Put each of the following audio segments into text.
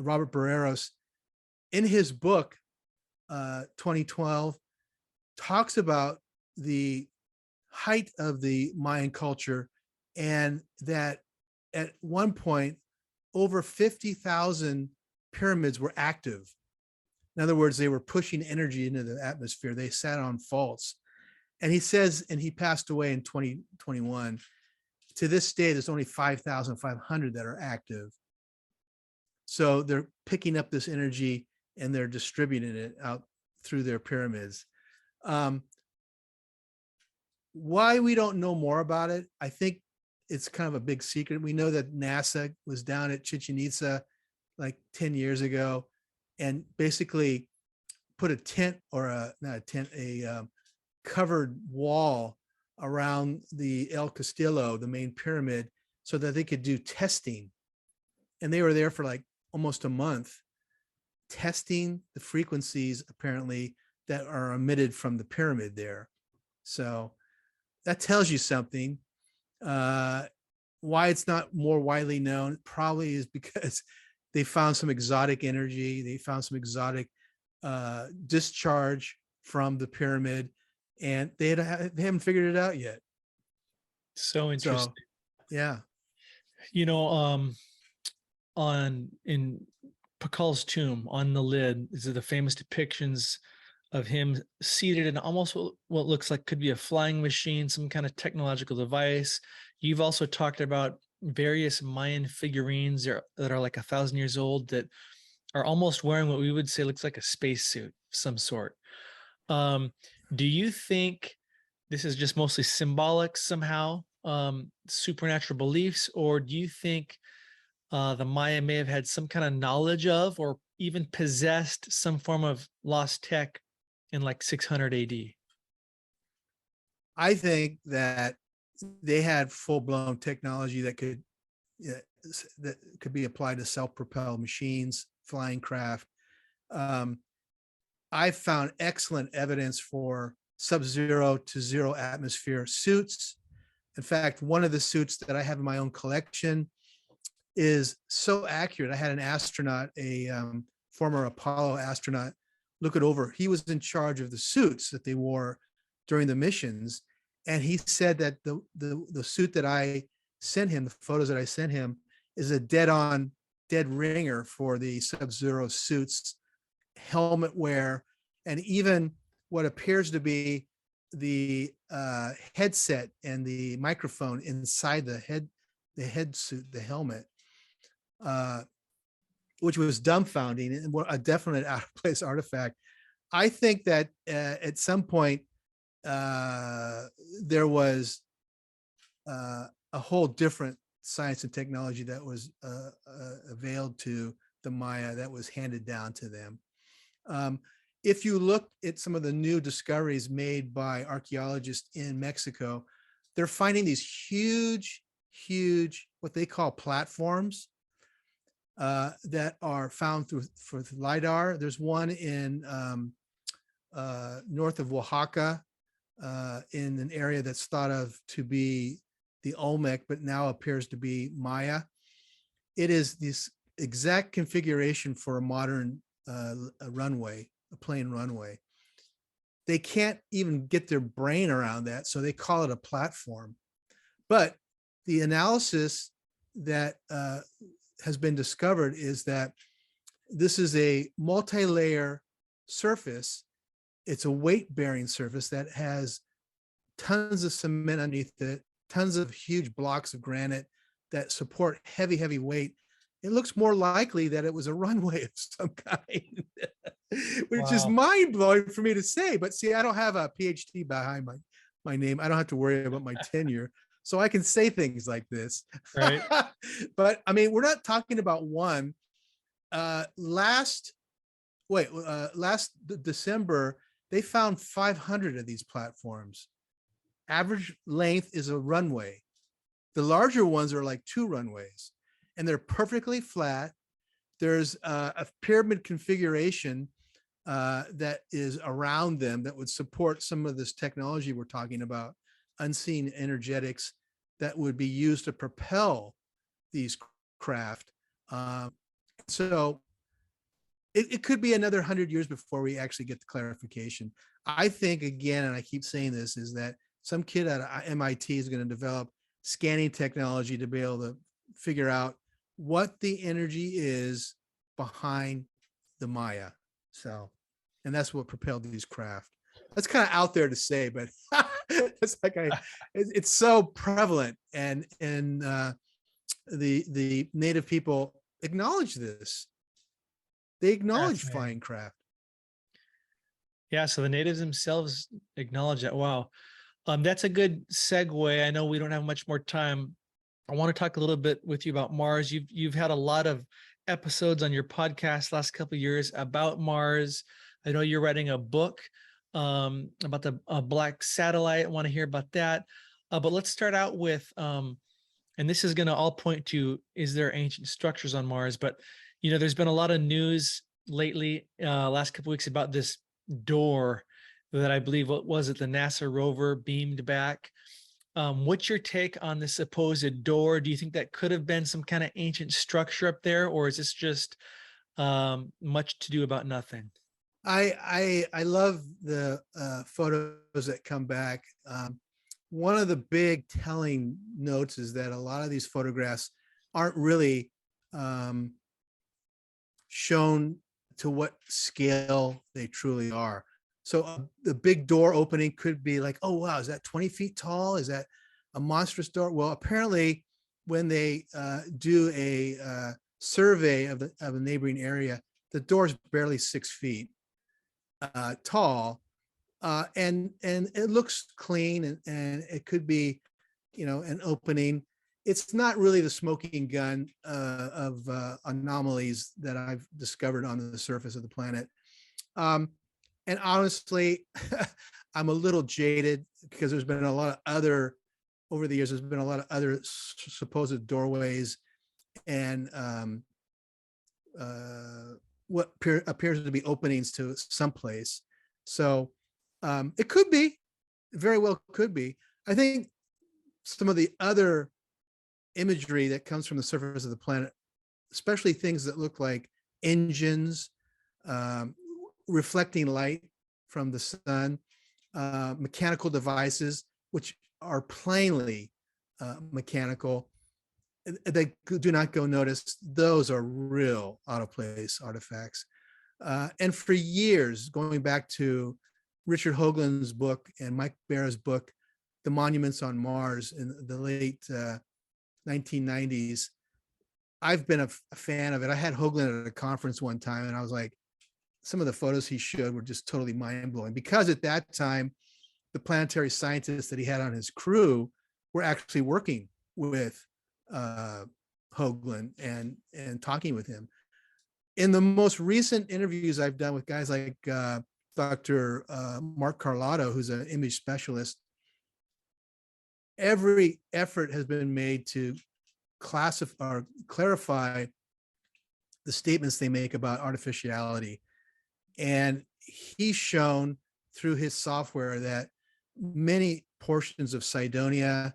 Robert Barreros, in his book, 2012, talks about the height of the Mayan culture, and that at one point, over 50,000 pyramids were active. In other words, they were pushing energy into the atmosphere. They sat on faults. And he says, and he passed away in 2021, to this day, there's only 5,500 that are active. So they're picking up this energy and they're distributing it out through their pyramids. Why we don't know more about it, I think it's kind of a big secret. We know that NASA was down at Chichen Itza like 10 years ago and basically put a tent, or not a tent, a covered wall around the El Castillo, the main pyramid, so that they could do testing. And they were there for like almost a month testing the frequencies, apparently, that are emitted from the pyramid there. So that tells you something. Why it's not more widely known probably is because they found some exotic energy. They found some exotic discharge from the pyramid, and they haven't figured it out yet. So interesting. So, yeah. You know, in Pakal's tomb, on the lid, is the famous depictions of him seated in almost what looks like could be a flying machine, some kind of technological device. You've also talked about various Mayan figurines that are like 1,000 years old that are almost wearing what we would say looks like a spacesuit of some sort. Do you think this is just mostly symbolic somehow, supernatural beliefs, or do you think the Maya may have had some kind of knowledge of, or even possessed some form of lost tech in like 600 AD? I think that they had full-blown technology that could be applied to self-propelled machines, flying craft. I found excellent evidence for sub-zero to zero atmosphere suits. In fact, one of the suits that I have in my own collection is so accurate. I had an astronaut, a former Apollo astronaut, look it over. He was in charge of the suits that they wore during the missions. And he said that the suit that I sent him, the photos that I sent him, is a dead ringer for the sub-zero suits, helmet wear, and even what appears to be the headset and the microphone inside the head suit, the helmet, which was dumbfounding and a definite out of place artifact. I think that at some point there was a whole different science and technology that was availed to the Maya, that was handed down to them. If you look at some of the new discoveries made by archaeologists in Mexico, they're finding these huge, what they call platforms that are found through LiDAR. There's one in north of Oaxaca, in an area that's thought of to be the Olmec, but now appears to be Maya. It is this exact configuration for a modern runway, a plane runway. They can't even get their brain around that, so they call it a platform. But the analysis that has been discovered is that this is a multi-layer surface. It's a weight-bearing surface that has tons of cement underneath it, tons of huge blocks of granite that support heavy weight. It looks more likely that it was a runway of some kind, which is mind-blowing for me to say. But see, I don't have a PhD behind my name. I don't have to worry about my tenure, so I can say things like this. Right. But I mean, we're not talking about one. Last December, they found 500 of these platforms. Average length is a runway. The larger ones are like 2 runways, and they're perfectly flat. There's a pyramid configuration that is around them that would support some of this technology we're talking about, unseen energetics that would be used to propel these craft. So it could be another 100 years before we actually get the clarification. I think, again, and I keep saying this, is that some kid at MIT is going to develop scanning technology to be able to figure out what the energy is behind the Maya. So, and that's what propelled these craft. That's kind of out there to say, but it's like it's so prevalent, and the native people acknowledge this. They acknowledge Fascinating. flying craft. Yeah, so the natives themselves acknowledge that. Wow. That's a good segue. I know we don't have much more time. I want to talk a little bit with you about Mars. You've had a lot of episodes on your podcast last couple of years about Mars. I know you're writing a book about the black satellite. I want to hear about that. But let's start out with, and this is going to all point to, is there ancient structures on Mars? But there's been a lot of news lately, last couple of weeks, about this door that I believe, what was it, the NASA rover beamed back. What's your take on the supposed door? Do you think that could have been some kind of ancient structure up there, or is this just much to do about nothing? I love the photos that come back. One of the big telling notes is that a lot of these photographs aren't really shown to what scale they truly are. So the big door opening could be like, oh, wow, is that 20 feet tall? Is that a monstrous door? Well, apparently when they do a survey of a neighboring area, the door is barely 6 feet tall. And it looks clean, and it could be, an opening. It's not really the smoking gun of anomalies that I've discovered on the surface of the planet. And honestly, I'm a little jaded because there's been a lot of other, over the years, there's been a lot of other supposed doorways and what appears to be openings to someplace. So it could be, very well could be. I think some of the other imagery that comes from the surface of the planet, especially things that look like engines, reflecting light from the sun, mechanical devices, which are plainly mechanical, they do not go noticed. Those are real out of place artifacts. And for years, going back to Richard Hoagland's book and Mike Barra's book, The Monuments on Mars, in the late 1990s, I've been a fan of it. I had Hoagland at a conference one time, and I was like, some of the photos he showed were just totally mind-blowing, because at that time, the planetary scientists that he had on his crew were actually working with Hoagland and talking with him. In the most recent interviews I've done with guys like Dr. Mark Carlotto, who's an image specialist, every effort has been made to classify or clarify the statements they make about artificiality. And he's shown through his software that many portions of Cydonia,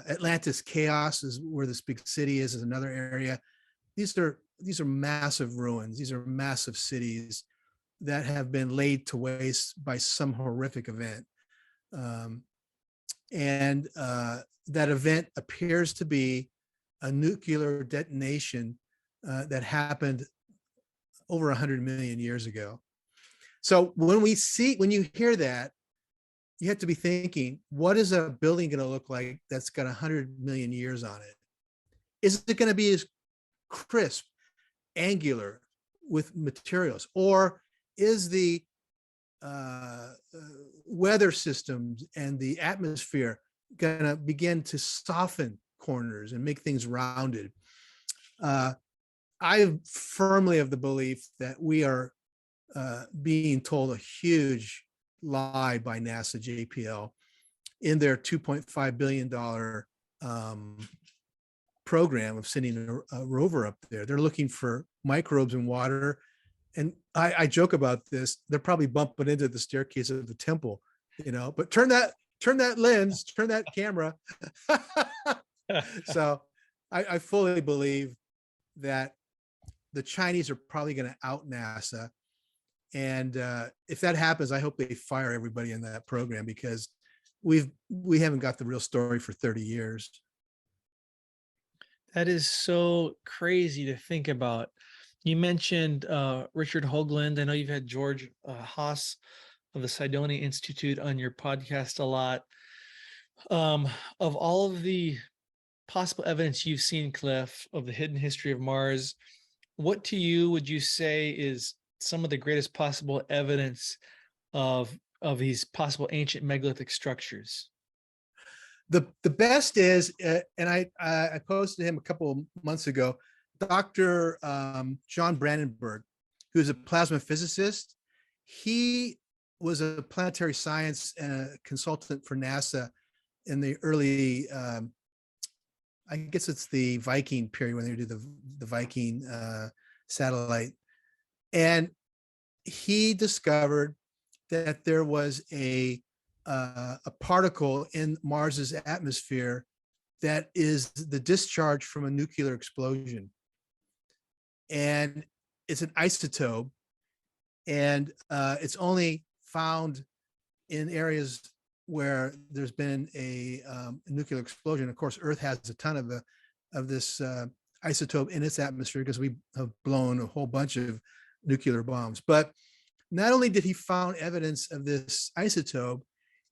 Atlantis Chaos is where this big city is another area. These are massive ruins. These are massive cities that have been laid to waste by some horrific event. And that event appears to be a nuclear detonation that happened over 100 million years ago. So when you hear that, you have to be thinking, what is a building going to look like that's got 100 million years on it? Is it going to be as crisp, angular with materials, or is the weather systems and the atmosphere going to begin to soften corners and make things rounded? I firmly of the belief that we are being told a huge lie by NASA JPL in their $2.5 billion program of sending a rover up there. They're looking for microbes in water. And I joke about this. They're probably bumping into the staircase of the temple, but turn that lens, turn that camera. So I fully believe that the Chinese are probably going to out NASA. And if that happens, I hope they fire everybody in that program, because we haven't got the real story for 30 years. That is so crazy to think about. You mentioned Richard Hoagland. I know you've had George Haas of the Cydonia Institute on your podcast a lot. Of all of the possible evidence you've seen, Cliff, of the hidden history of Mars, what to you would you say is some of the greatest possible evidence of these possible ancient megalithic structures? The best is, and I posted him a couple of months ago, Dr. John Brandenburg, who's a plasma physicist. He was a planetary science consultant for NASA in the early, I guess it's the Viking period, when they did the Viking satellite. And he discovered that there was a particle in Mars's atmosphere that is the discharge from a nuclear explosion. And it's an isotope, and it's only found in areas where there's been a nuclear explosion. Of course, Earth has a ton of this isotope in its atmosphere, because we have blown a whole bunch of nuclear bombs. But not only did he found evidence of this isotope,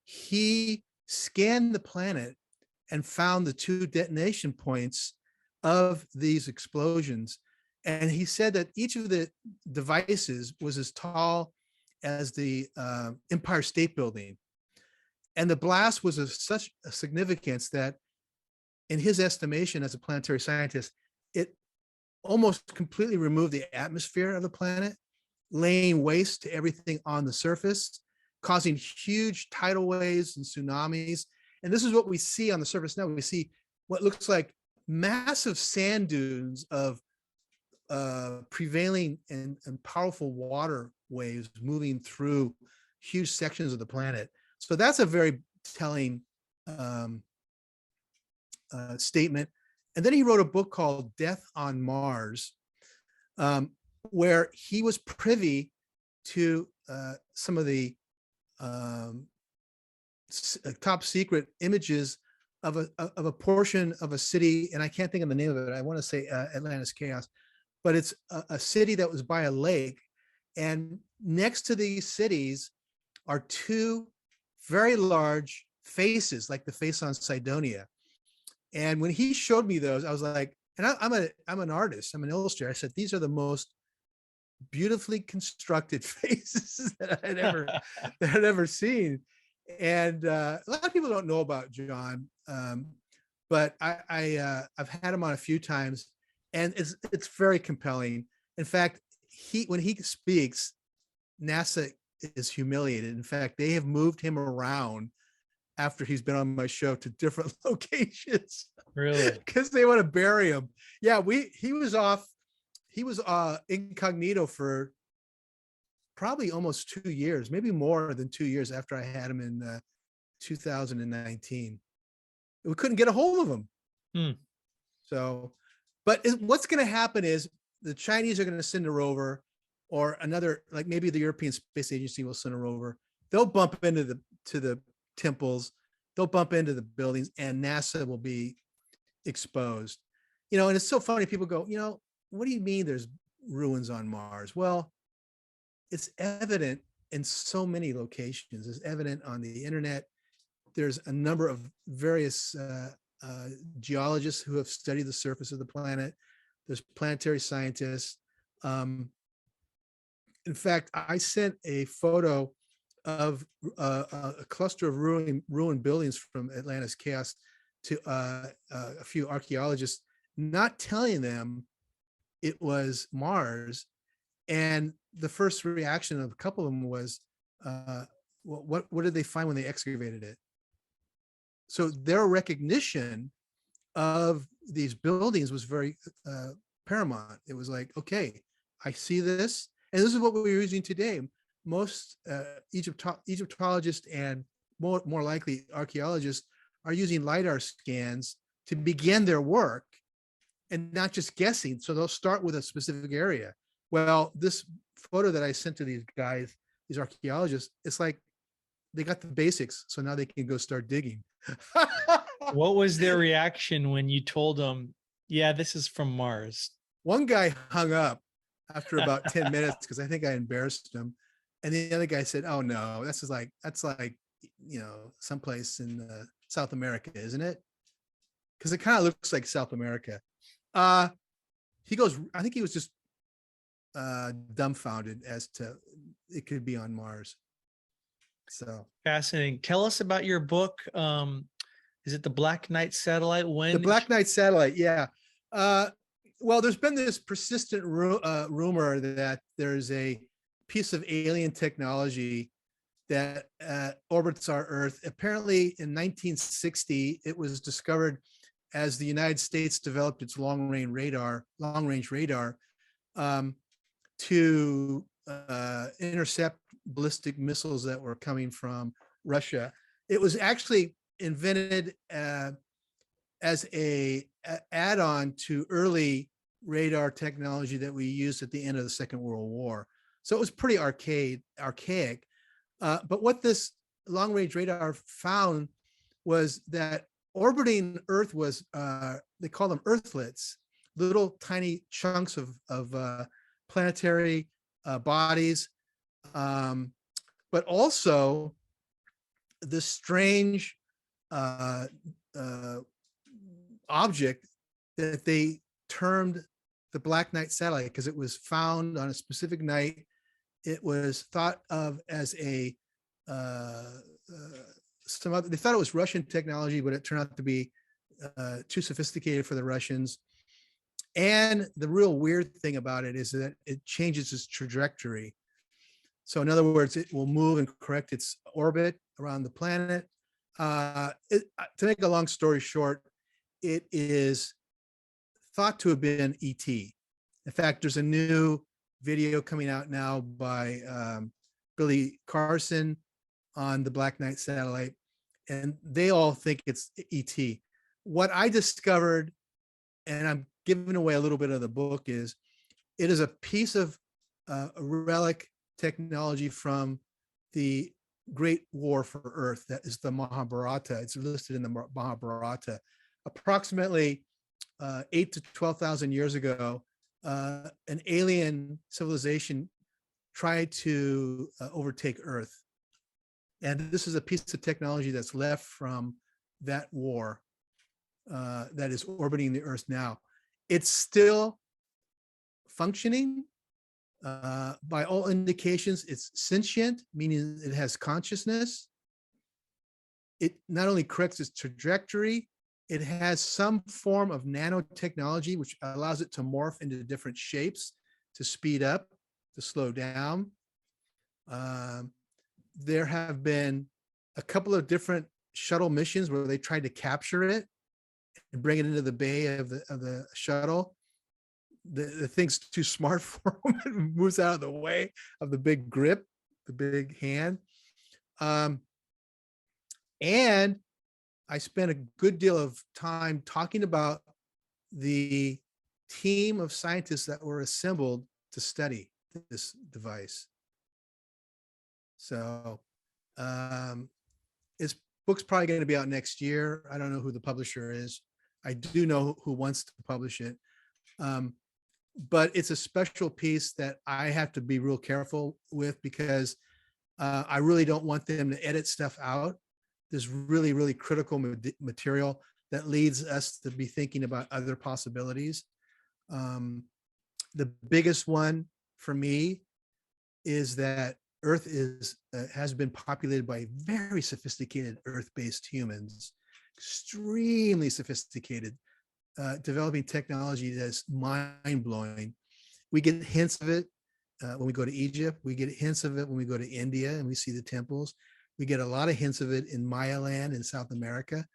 he scanned the planet and found the 2 detonation points of these explosions. And he said that each of the devices was as tall as the Empire State Building. And the blast was of such a significance that, in his estimation as a planetary scientist, it almost completely removed the atmosphere of the planet, laying waste to everything on the surface, causing huge tidal waves and tsunamis. And this is what we see on the surface now. We see what looks like massive sand dunes of prevailing and powerful water waves moving through huge sections of the planet. So that's a very telling statement. And then he wrote a book called Death on Mars, where he was privy to some of the top secret images of a portion of a city, and I can't think of the name of it. I want to say Atlantis Chaos, but it's a city that was by a lake, and next to these cities are 2 very large faces, like the face on Cydonia. And when he showed me those, I was like, and I'm an artist, I'm an illustrator. I said, these are the most beautifully constructed faces that I'd ever seen. And a lot of people don't know about John, but I've had him on a few times, and it's very compelling. In fact, when he speaks, NASA is humiliated. In fact, they have moved him around after he's been on my show to different locations. Really? Because they want to bury him. Yeah, he was incognito for probably almost 2 years, maybe more than 2 years, after I had him in 2019. We couldn't get a hold of him. So, but what's going to happen is the Chinese are going to send a rover, or another, like maybe the European Space Agency will send a rover. They'll bump into the temples, they'll bump into the buildings, and NASA will be exposed. And it's so funny. People go, what do you mean there's ruins on Mars? Well, it's evident in so many locations. It's evident on the internet. There's a number of various geologists who have studied the surface of the planet. There's planetary scientists. In fact, I sent a photo of a cluster of ruined buildings from Atlantis Chaos to a few archaeologists, not telling them it was Mars. And the first reaction of a couple of them was, what did they find when they excavated it? So their recognition of these buildings was very paramount. It was like, okay, I see this. And this is what we're using today. Most Egyptologists and more likely archaeologists are using LiDAR scans to begin their work. and not just guessing. So they'll start with a specific area. Well, this photo that I sent to these guys, these archaeologists, it's like they got the basics. So now they can go start digging. What was their reaction when you told them, yeah, this is from Mars? One guy hung up after about 10 minutes because I think I embarrassed him. And the other guy said, oh no, that's like, someplace in South America, isn't it? Because it kind of looks like South America. He goes, I think he was just dumbfounded as to it could be on Mars. So Fascinating. Tell us about your book. Is it the Black Knight satellite? When the Black Knight satellite, yeah. Well, there's been this persistent rumor that there's a piece of alien technology that orbits our Earth. Apparently, in 1960, it was discovered as the United States developed its long-range radar to intercept ballistic missiles that were coming from Russia. It was actually invented as a add-on to early radar technology that we used at the end of the Second World War. So it was pretty archaic. But what this long-range radar found was that orbiting Earth was, they call them Earthlets, little tiny chunks of planetary bodies, but also this strange object that they termed the Black Knight satellite because it was found on a specific night. It was thought of as a they thought it was Russian technology, but it turned out to be too sophisticated for the Russians. And the real weird thing about it is that it changes its trajectory. So in other words, it will move and correct its orbit around the planet. To make a long story short, it is thought to have been ET. In fact, there's a new video coming out now by Billy Carson on the Black Knight satellite, and they all think it's ET. What I discovered, and I'm giving away a little bit of the book, is it is a piece of a relic technology from the Great War for Earth. That is the Mahabharata. It's listed in the Mahabharata. Approximately 8 to 12,000 years ago, an alien civilization tried to overtake Earth. And this is a piece of technology that's left from that war that is orbiting the Earth now. It's still functioning. By all indications, it's sentient, meaning it has consciousness. It not only corrects its trajectory, it has some form of nanotechnology, which allows it to morph into different shapes, to speed up, to slow down. There have been a couple of different shuttle missions where they tried to capture it and bring it into the bay of the shuttle. The thing's too smart for them. It moves out of the way of the big grip, the big hand. And I spent a good deal of time talking about the team of scientists that were assembled to study this device. So this book's probably going to be out next year. I don't know who the publisher is. I do know who wants to publish it. But it's a special piece that I have to be real careful with because I really don't want them to edit stuff out. There's really, really critical material that leads us to be thinking about other possibilities. The biggest one for me is that Earth has been populated by very sophisticated Earth-based humans, extremely sophisticated, developing technology that's mind-blowing. We get hints of it when we go to Egypt. We get hints of it when we go to India and we see the temples. We get a lot of hints of it in Maya land in South America.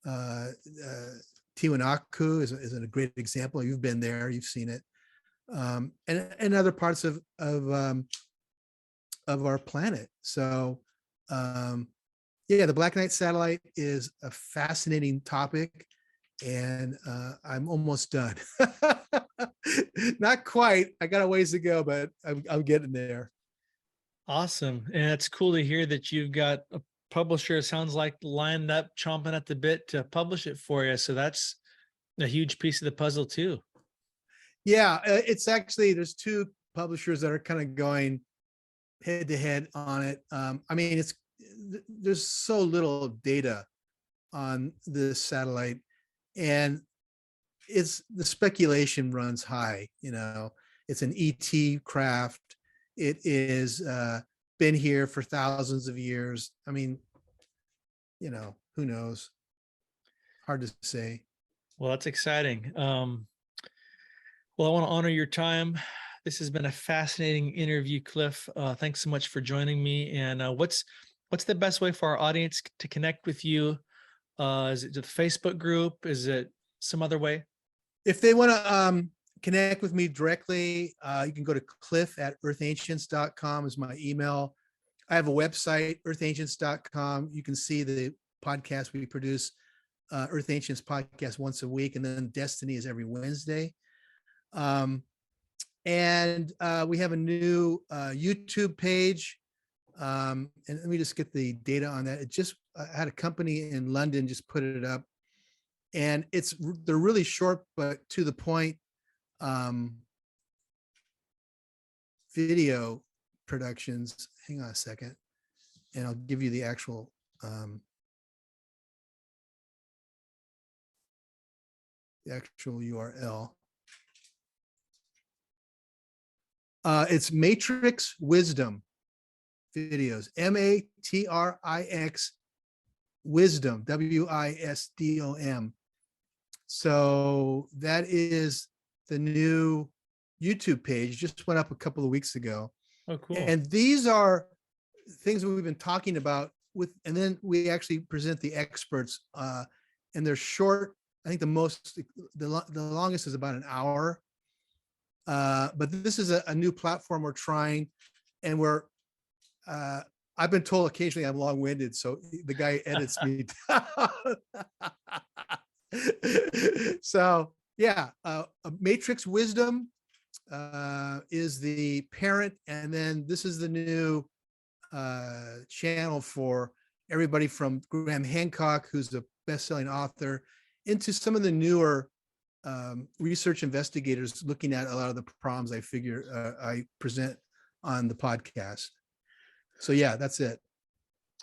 Tiwanaku is a great example. You've been there, you've seen it, and other parts of our planet. So, yeah, the Black Knight satellite is a fascinating topic, and I'm almost done. Not quite. I got a ways to go, but I'm getting there. Awesome. And it's cool to hear that you've got a publisher, it sounds like, lined up, chomping at the bit to publish it for you. So that's a huge piece of the puzzle too. Yeah, it's actually, there's two publishers that are kind of going head to head on it. I mean, there's so little data on this satellite, and the speculation runs high. It's an ET craft. It is been here for thousands of years. I mean, who knows? Hard to say. Well, that's exciting. Well, I want to honor your time. This has been a fascinating interview, Cliff. Thanks so much for joining me. And what's the best way for our audience to connect with you? Is it the Facebook group? Is it some other way? If they want to connect with me directly, you can go to cliff@earthancients.com is my email. I have a website, earthancients.com. You can see the podcast we produce, Earth Ancients podcast once a week, and then Destiny is every Wednesday. And we have a new YouTube page. And let me just get the data on that. It just had a company in London just put it up, and they're really short but to the point video productions. Hang on a second, and I'll give you the actual URL. It's Matrix Wisdom videos, MATRIX Wisdom, WISDOM. So that is the new YouTube page, just went up a couple of weeks ago. Oh, cool. And these are things that we've been talking about and then we actually present the experts, and they're short. I think the longest is about an hour. But this is a new platform we're trying, and I've been told occasionally I'm long-winded, so the guy edits me down. So yeah, Matrix Wisdom is the parent, and then this is the new channel for everybody from Graham Hancock, who's a best-selling author, into some of the newer research investigators looking at a lot of the problems I present on the podcast. So yeah, that's it.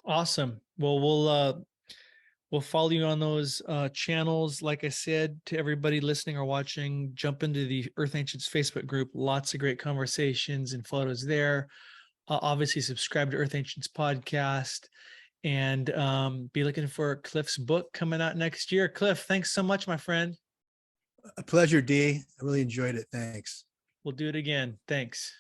Awesome. Well, we'll follow you on those channels. Like I said, to everybody listening or watching, jump into the Earth Ancients Facebook group. Lots of great conversations and photos there. Obviously, subscribe to Earth Ancients podcast, and be looking for Cliff's book coming out next year. Cliff, thanks so much, my friend. A pleasure, D. I really enjoyed it. Thanks. We'll do it again. Thanks.